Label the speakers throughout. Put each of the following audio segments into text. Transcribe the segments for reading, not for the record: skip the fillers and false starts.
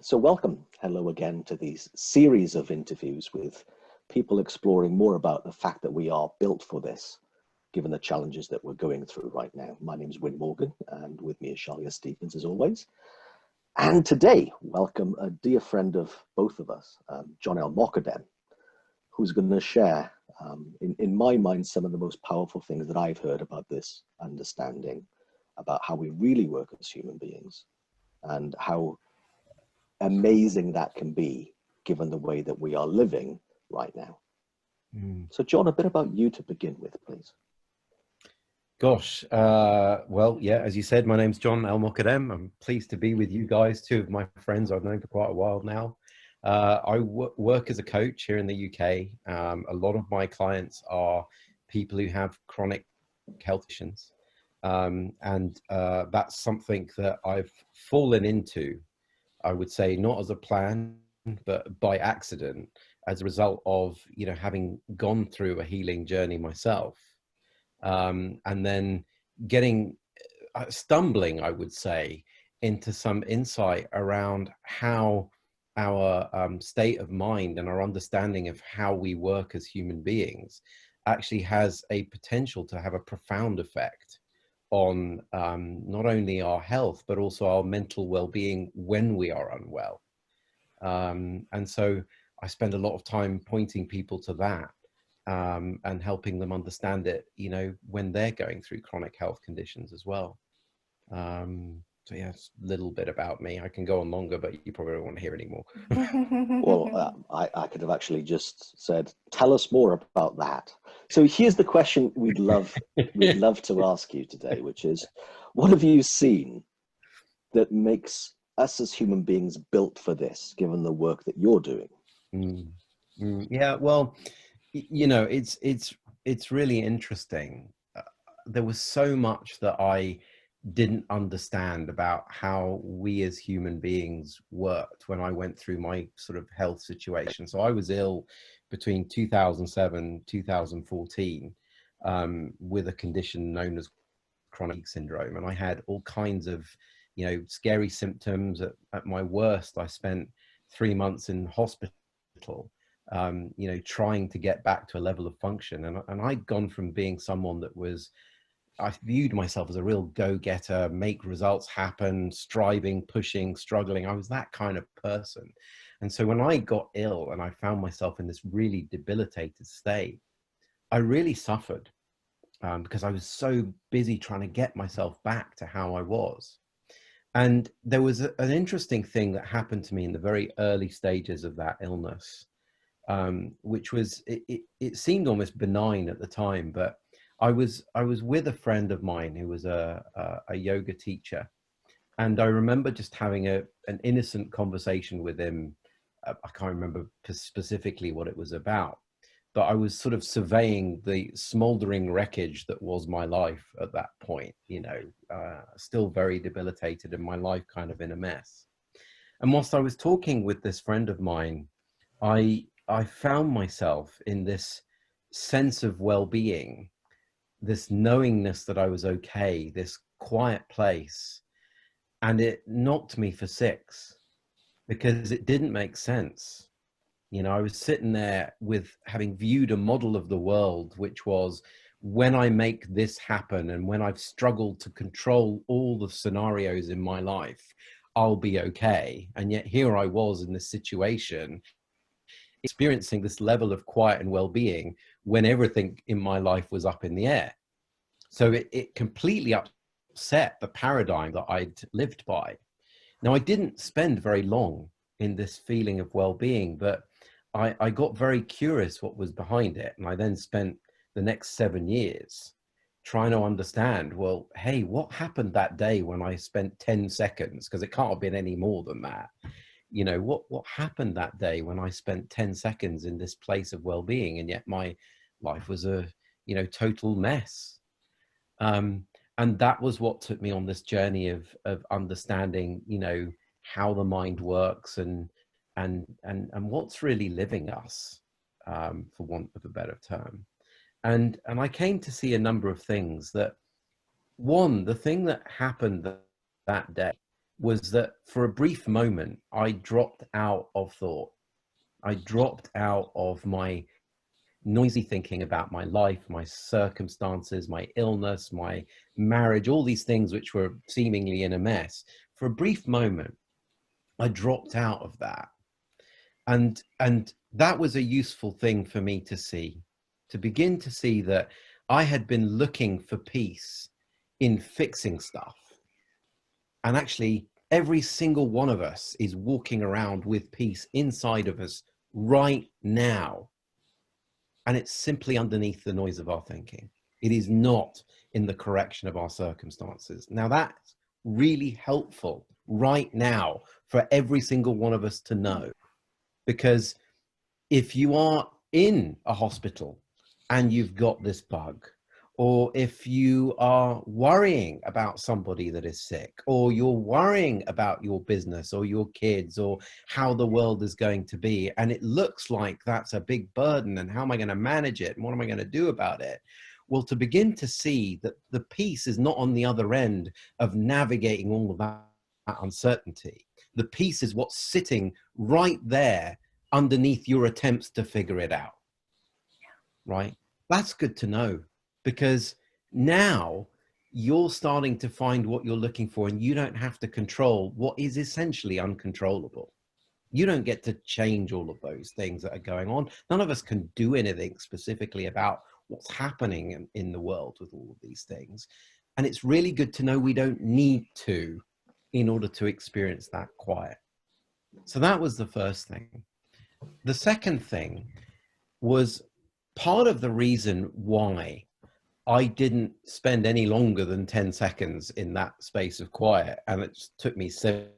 Speaker 1: So welcome, hello again to these series of interviews with people exploring more about the fact that we are built for this, given the challenges that we're going through right now. My name is Win Morgan, and with me is Shalia Stephens, as always. And today, welcome a dear friend of both of us, John El-Mokadem, who's going to share, in my mind, some of the most powerful things that I've heard about this understanding, about how we really work as human beings, and how amazing that can be given the way that we are living right now. So John, a bit about you to begin with, please.
Speaker 2: Gosh, well, yeah, as you said, my name's John El-Mokadem. I'm pleased to be with you guys, two of my friends I've known for quite a while now. I work as a coach here in the UK. A lot of my clients are people who have chronic health issues. And that's something that I've fallen into, I would say, not as a plan, but by accident, as a result of, having gone through a healing journey myself. And then stumbling, I would say, into some insight around how our state of mind and our understanding of how we work as human beings actually has a potential to have a profound effect on not only our health, but also our mental well-being when we are unwell. And so I spend a lot of time pointing people to that. And helping them understand it, when they're going through chronic health conditions as well. So yeah, it's a little bit about me. I can go on longer, but you probably don't want to hear any more.
Speaker 1: Well, I could have actually just said, tell us more about that. So here's the question we'd love to ask you today, which is, what have you seen that makes us as human beings built for this, given the work that you're doing?
Speaker 2: Yeah, well, it's really interesting. There was so much that I didn't understand about how we as human beings worked when I went through my sort of health situation. So I was ill between 2007, 2014, with a condition known as chronic syndrome. And I had all kinds of, scary symptoms. At my worst, I spent 3 months in hospital, trying to get back to a level of function. And I'd gone from being someone I viewed myself as a real go-getter, make results happen, striving, pushing, struggling. I was that kind of person. And so when I got ill and I found myself in this really debilitated state, I really suffered because I was so busy trying to get myself back to how I was. And there was an interesting thing that happened to me in the very early stages of that illness. Which was, it seemed almost benign at the time, but I was with a friend of mine who was a yoga teacher. And I remember just having an innocent conversation with him. I can't remember specifically what it was about, but I was sort of surveying the smoldering wreckage that was my life at that point, still very debilitated and my life kind of in a mess. And whilst I was talking with this friend of mine, I found myself in this sense of well-being, this knowingness that I was okay, this quiet place. And it knocked me for six because it didn't make sense. I was sitting there with having viewed a model of the world, which was, when I make this happen and when I've struggled to control all the scenarios in my life, I'll be okay. And yet here I was in this situation, experiencing this level of quiet and well-being when everything in my life was up in the air. So it completely upset the paradigm that I'd lived by. Now, I didn't spend very long in this feeling of well-being, but I got very curious what was behind it. And I then spent the next 7 years trying to understand, well, hey, what happened that day when I spent 10 seconds? Because it can't have been any more than that. What happened that day when I spent 10 seconds in this place of well-being, and yet my life was a, total mess. And that was what took me on this journey of understanding, how the mind works and what's really living us, for want of a better term. And I came to see a number of things that, one, the thing that happened that day was that for a brief moment, I dropped out of thought. I dropped out of my noisy thinking about my life, my circumstances, my illness, my marriage, all these things which were seemingly in a mess. For a brief moment, I dropped out of that. And that was a useful thing for me to see, to begin to see that I had been looking for peace in fixing stuff. And actually, every single one of us is walking around with peace inside of us right now. And it's simply underneath the noise of our thinking. It is not in the correction of our circumstances. Now, that's really helpful right now for every single one of us to know. Because if you are in a hospital and you've got this bug, or if you are worrying about somebody that is sick, or you're worrying about your business or your kids or how the world is going to be, and it looks like that's a big burden, and how am I going to manage it? And what am I going to do about it? Well, to begin to see that the peace is not on the other end of navigating all of that uncertainty. The peace is what's sitting right there underneath your attempts to figure it out. Right? That's good to know, because now you're starting to find what you're looking for, and you don't have to control what is essentially uncontrollable. You don't get to change all of those things that are going on. None of us can do anything specifically about what's happening in the world with all of these things. And it's really good to know we don't need to in order to experience that quiet. So that was the first thing. The second thing was part of the reason why I didn't spend any longer than 10 seconds in that space of quiet, and it took me 7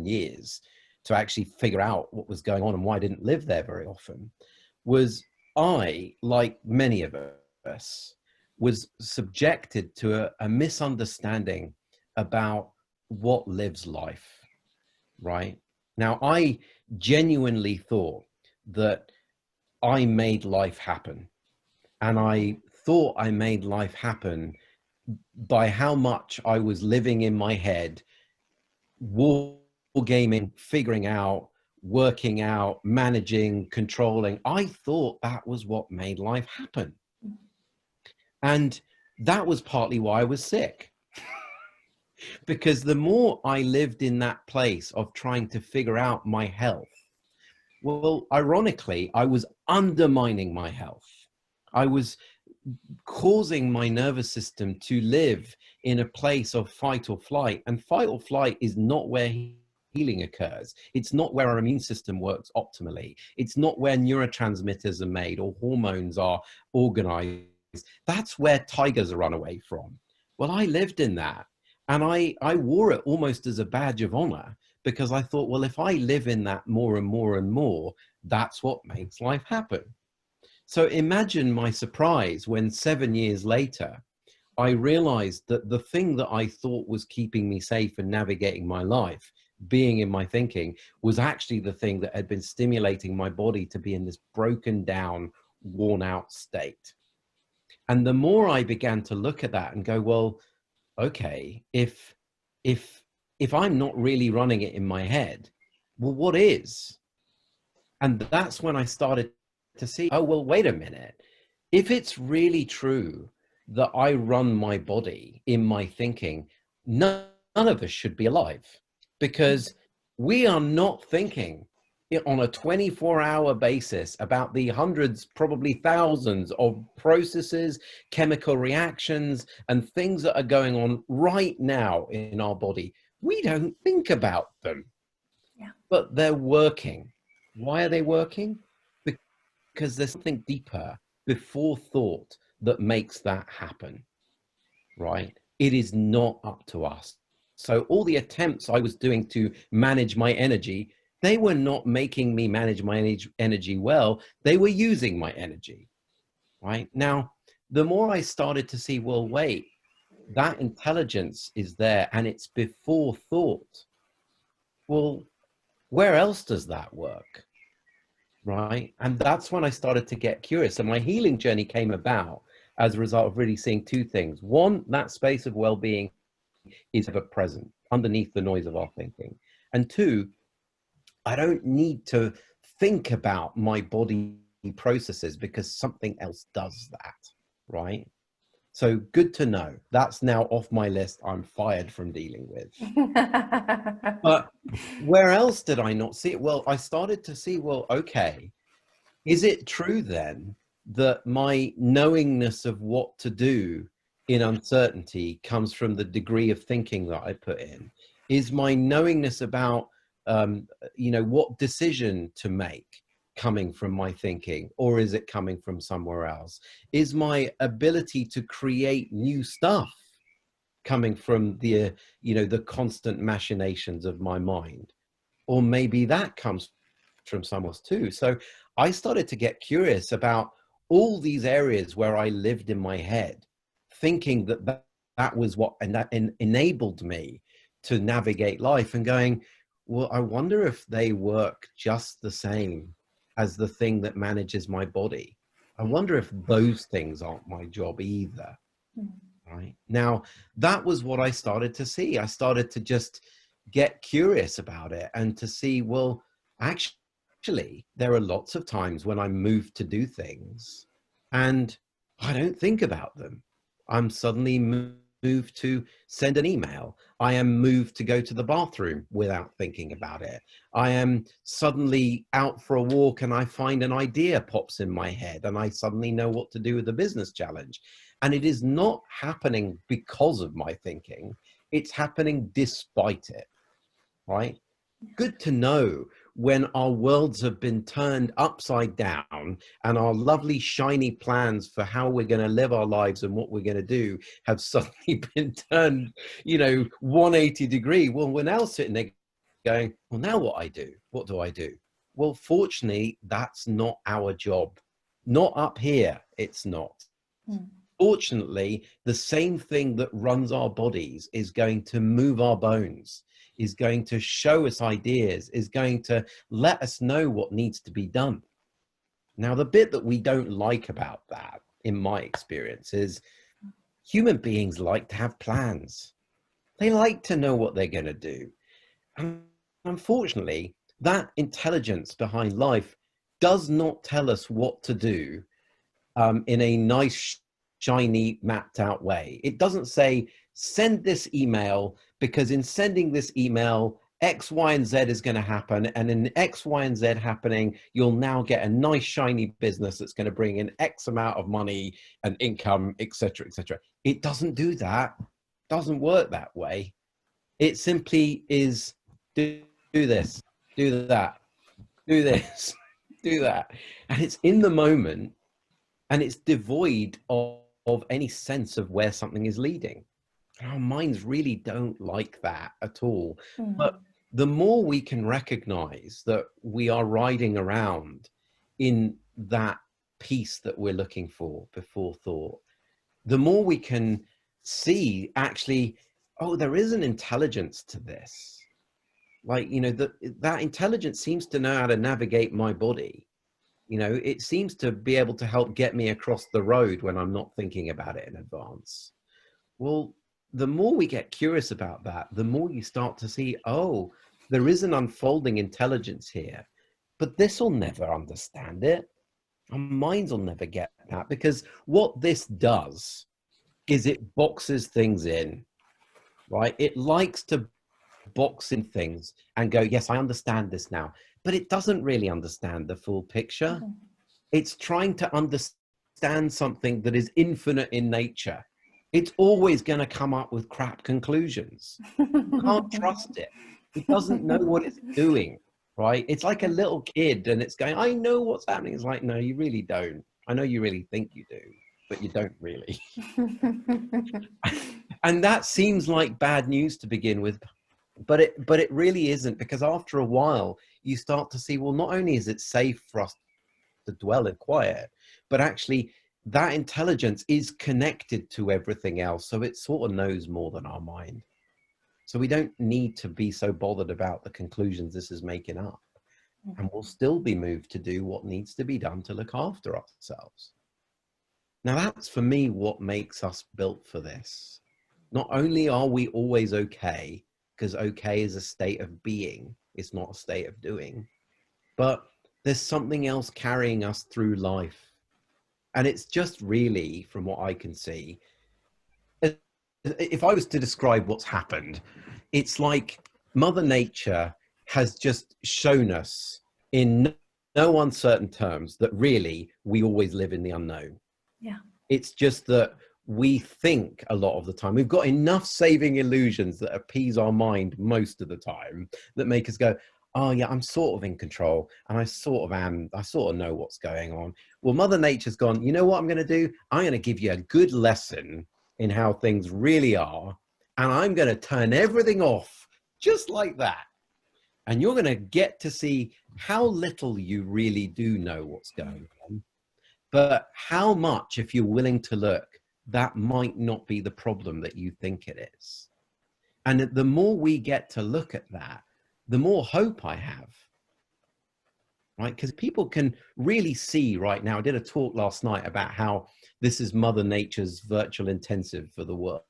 Speaker 2: years to actually figure out what was going on and why I didn't live there very often, was I, like many of us, was subjected to a misunderstanding about what lives life, right? Now, I genuinely thought that I made life happen. And I thought I made life happen by how much I was living in my head, war gaming, figuring out, working out, managing, controlling. I thought that was what made life happen. And that was partly why I was sick. Because the more I lived in that place of trying to figure out my health, well, ironically, I was undermining my health. I was causing my nervous system to live in a place of fight or flight. And fight or flight is not where healing occurs. It's not where our immune system works optimally. It's not where neurotransmitters are made or hormones are organized. That's where tigers are run away from. Well, I lived in that. And I wore it almost as a badge of honor, because I thought, well, if I live in that more and more and more, that's what makes life happen. So imagine my surprise when 7 years later, I realized that the thing that I thought was keeping me safe and navigating my life, being in my thinking, was actually the thing that had been stimulating my body to be in this broken down, worn out state. And the more I began to look at that and go, well, okay, if I'm not really running it in my head, well, what is? And that's when I started to see, oh, well, wait a minute. If it's really true that I run my body in my thinking, none of us should be alive, because we are not thinking on a 24-hour basis about the hundreds, probably thousands of processes, chemical reactions, and things that are going on right now in our body. We don't think about them, but they're working. Why are they working? Because there's something deeper before thought that makes that happen, right? It is not up to us. So all the attempts I was doing to manage my energy, they were not making me manage my energy well. They were using my energy, right? Now, the more I started to see, well, wait, that intelligence is there and it's before thought. Well, where else does that work? Right? And that's when I started to get curious. And my healing journey came about as a result of really seeing two things. One, that space of well-being is ever present. underneath the noise of our thinking. And two, I don't need to think about my body processes because something else does that, right? So good to know. That's now off my list. I'm fired from dealing with. But where else did I not see it? Well, I started to see, well, okay, is it true then that my knowingness of what to do in uncertainty comes from the degree of thinking that I put in? Is my knowingness about, what decision to make coming from my thinking, or is it coming from somewhere else? Is my ability to create new stuff coming from the constant machinations of my mind? Or maybe that comes from somewhere else too. So I started to get curious about all these areas where I lived in my head, thinking that was what enabled me to navigate life, and going, well, I wonder if they work just the same as the thing that manages my body. I wonder if those things aren't my job either. Right now, that was what I started to see. I started to just get curious about it and to see, well, actually, there are lots of times when I'm moved to do things and I don't think about them. I'm suddenly moved to send an email. I am moved to go to the bathroom without thinking about it. I am suddenly out for a walk and I find an idea pops in my head and I suddenly know what to do with the business challenge. And it is not happening because of my thinking. It's happening despite it, right? Good to know when our worlds have been turned upside down and our lovely shiny plans for how we're going to live our lives and what we're going to do have suddenly been turned 180 degree. Well, we're now sitting there going, well, now what do I do? Well, fortunately, that's not our job. Not up here, it's not. Fortunately, the same thing that runs our bodies is going to move our bones, is going to show us ideas, is going to let us know what needs to be done. Now, the bit that we don't like about that, in my experience, is human beings like to have plans. They like to know what they're going to do. And unfortunately, that intelligence behind life does not tell us what to do in a nice, shiny, mapped out way. It doesn't say, send this email because in sending this email, X, Y, and Z is going to happen. And in X, Y, and Z happening, you'll now get a nice, shiny business that's going to bring in X amount of money and income, etc., etc. It doesn't do that. Doesn't work that way. It simply is do this, do that, do this, do that. And it's in the moment. And it's devoid of any sense of where something is leading. And our minds really don't like that at all. But the more we can recognize that we are riding around in that peace that we're looking for before thought, the more we can see actually, oh, there is an intelligence to this. Like, that intelligence seems to know how to navigate my body. It seems to be able to help get me across the road when I'm not thinking about it in advance. Well, the more we get curious about that, the more you start to see, oh, there is an unfolding intelligence here, but this will never understand it. Our minds will never get that, because what this does is it boxes things in, right? It likes to box in things and go, yes, I understand this now. But it doesn't really understand the full picture. It's trying to understand something that is infinite in nature. It's always going to come up with crap conclusions. You can't trust it. It doesn't know what it's doing, right? It's like a little kid and it's going, I know what's happening. It's like, no, you really don't. I know you really think you do, but you don't really. And that seems like bad news to begin with. But it really isn't, because after a while you start to see, well, not only is it safe for us to dwell in quiet, but actually that intelligence is connected to everything else. So it sort of knows more than our mind. So we don't need to be so bothered about the conclusions this is making up. And we'll still be moved to do what needs to be done to look after ourselves. Now, that's for me what makes us built for this. Not only are we always okay, because okay is a state of being. It's not a state of doing. But there's something else carrying us through life. And it's just really, from what I can see, if I was to describe what's happened, it's like Mother Nature has just shown us in no uncertain terms that really we always live in the unknown.
Speaker 3: Yeah.
Speaker 2: It's just that we think a lot of the time, we've got enough saving illusions that appease our mind most of the time that make us go, oh yeah, I'm sort of in control and I sort of know what's going on. Well, Mother Nature's gone, you know what I'm going to do? I'm going to give you a good lesson in how things really are. And I'm going to turn everything off just like that. And you're going to get to see how little you really do know what's going on, but how much, if you're willing to look, that might not be the problem that you think it is. And the more we get to look at that, the more hope I have, right? Because people can really see right now. I did a talk last night about how this is Mother Nature's virtual intensive for the world,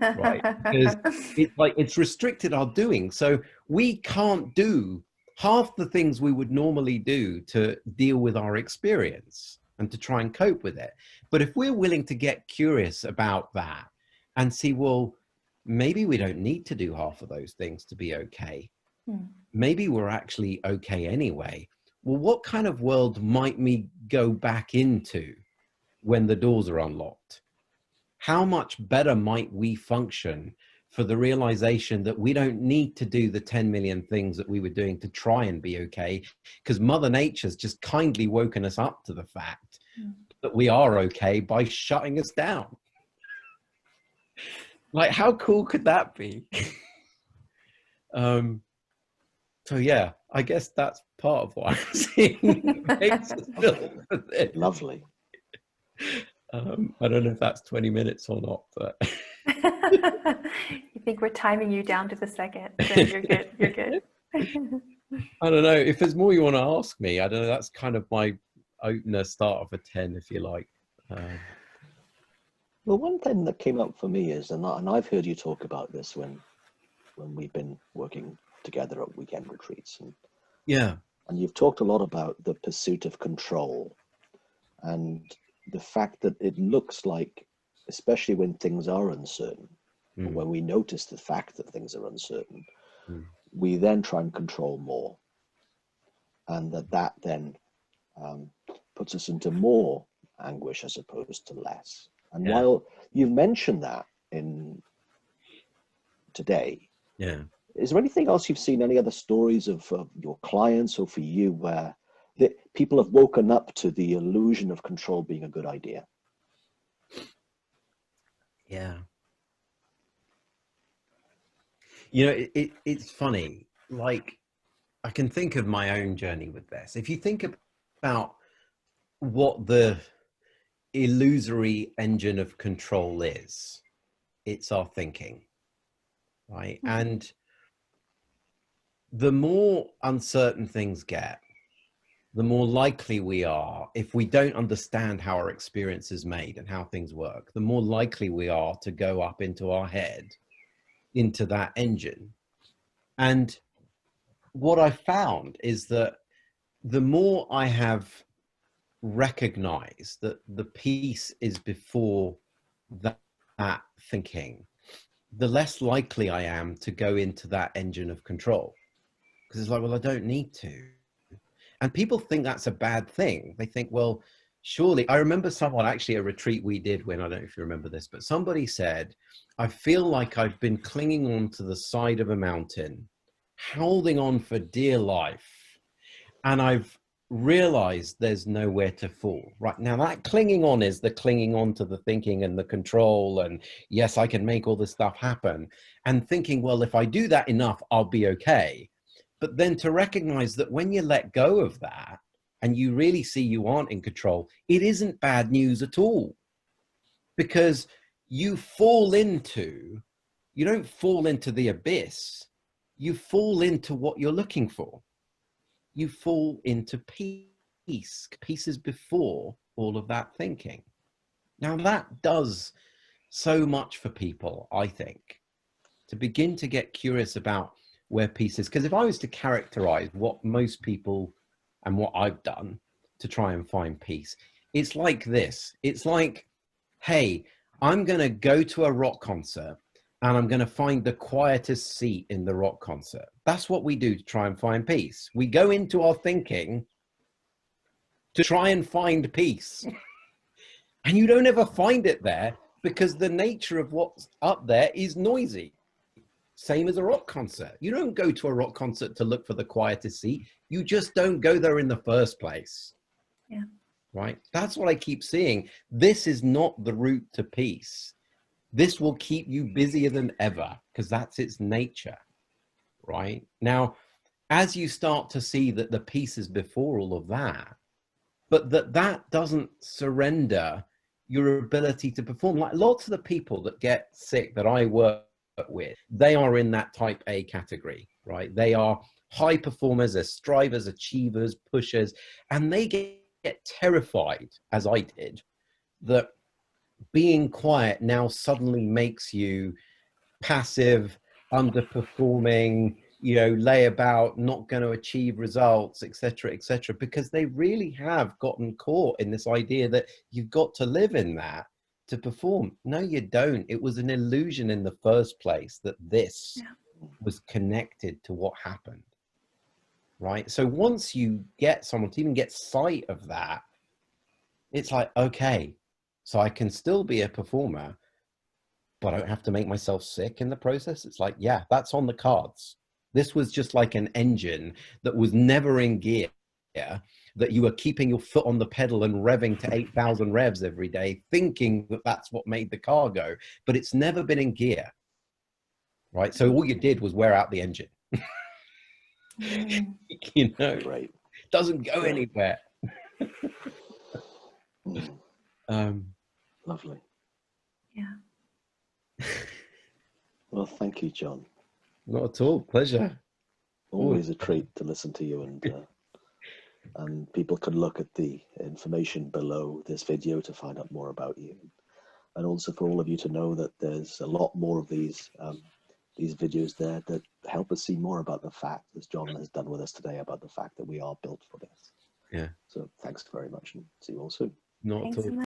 Speaker 2: right? Because it's like it's restricted our doing. So we can't do half the things we would normally do to deal with our experience and to try and cope with it. But if we're willing to get curious about that and see, well, maybe we don't need to do half of those things to be okay. Maybe we're actually okay anyway. Well, what kind of world might we go back into when the doors are unlocked? How much better might we function for the realization that we don't need to do the 10 million things that we were doing to try and be okay, because Mother Nature's just kindly woken us up to the fact that we are okay by shutting us down. Like, how cool could that be? So yeah, I guess that's part of what I'm seeing.
Speaker 1: Lovely.
Speaker 2: I don't know if that's 20 minutes or not, but
Speaker 3: You think we're timing you down to the second, so you're good. You're good.
Speaker 2: I don't know if there's more you want to ask me. I don't know. That's kind of my opener, start of a 10, if you like.
Speaker 1: Well, one thing that came up for me is, and I've heard you talk about this when we've been working together at weekend retreats, and you've talked a lot about the pursuit of control and the fact that it looks like, especially when things are uncertain, or when we notice the fact that things are uncertain, we then try and control more, and that then puts us into more anguish as opposed to less. And while you've mentioned that in today, is there anything else you've seen, any other stories of your clients or for you where people have woken up to the illusion of control being a good idea?
Speaker 2: Yeah. You know, it's funny, like I can think of my own journey with this. If you think about what the illusory engine of control is, it's our thinking, right? And the more uncertain things get, the more likely we are, if we don't understand how our experience is made and how things work, the more likely we are to go up into our head, into that engine. And what I found is that the more I have recognized that the peace is before that thinking, the less likely I am to go into that engine of control. Because it's like, well, I don't need to. And people think that's a bad thing. They think, well, surely, I remember someone, actually a retreat we did when, I don't know if you remember this, but somebody said, I feel like I've been clinging on to the side of a mountain, holding on for dear life. And I've realized there's nowhere to fall. Right now, that clinging on is the clinging on to the thinking and the control. And yes, I can make all this stuff happen. And thinking, well, if I do that enough, I'll be okay. But then to recognize that when you let go of that and you really see you aren't in control, it isn't bad news at all. Because you don't fall into the abyss. You fall into what you're looking for. You fall into peace. Peace is before all of that thinking. Now that does so much for people, I think. to begin to get curious about where peace is. Because if I was to characterize what most people and what I've done to try and find peace, it's like this. It's like, hey, I'm going to go to a rock concert and I'm going to find the quietest seat in the rock concert. That's what we do to try and find peace. We go into our thinking to try and find peace. And you don't ever find it there because the nature of what's up there is noisy. Same as a rock concert. You don't go to a rock concert to look for the quietest seat. You just don't go there in the first place.
Speaker 3: Yeah.
Speaker 2: Right? That's what I keep seeing. This is not the route to peace. This will keep you busier than ever because that's its nature. Right? Now, as you start to see that the peace is before all of that, but that doesn't surrender your ability to perform. Like lots of the people that get sick that I work with, they are in that type A category, right? They are high performers, they're strivers, achievers, pushers, and they get terrified, as I did, that being quiet now suddenly makes you passive, underperforming, lay about, not going to achieve results, etc., because they really have gotten caught in this idea that you've got to live in that to perform. No, you don't. It was an illusion in the first place that this was connected to what happened, right? So once you get someone to even get sight of that, it's like, okay, so I can still be a performer, but I don't have to make myself sick in the process. It's like, yeah, that's on the cards. This was just like an engine that was never in gear, that you were keeping your foot on the pedal and revving to 8,000 revs every day, thinking that that's what made the car go, but it's never been in gear, right? So all you did was wear out the engine.
Speaker 1: Right.
Speaker 2: Doesn't go anywhere.
Speaker 1: Lovely.
Speaker 3: Yeah.
Speaker 1: Well, thank you, John.
Speaker 2: Not at all. Pleasure.
Speaker 1: Always a treat to listen to you, and people can look at the information below this video to find out more about you, and also for all of you to know that there's a lot more of these videos there that help us see more about the fact, as John has done with us today, about the fact that we are built for this.
Speaker 2: Yeah.
Speaker 1: So thanks very much, and see you all soon.
Speaker 2: Not at all.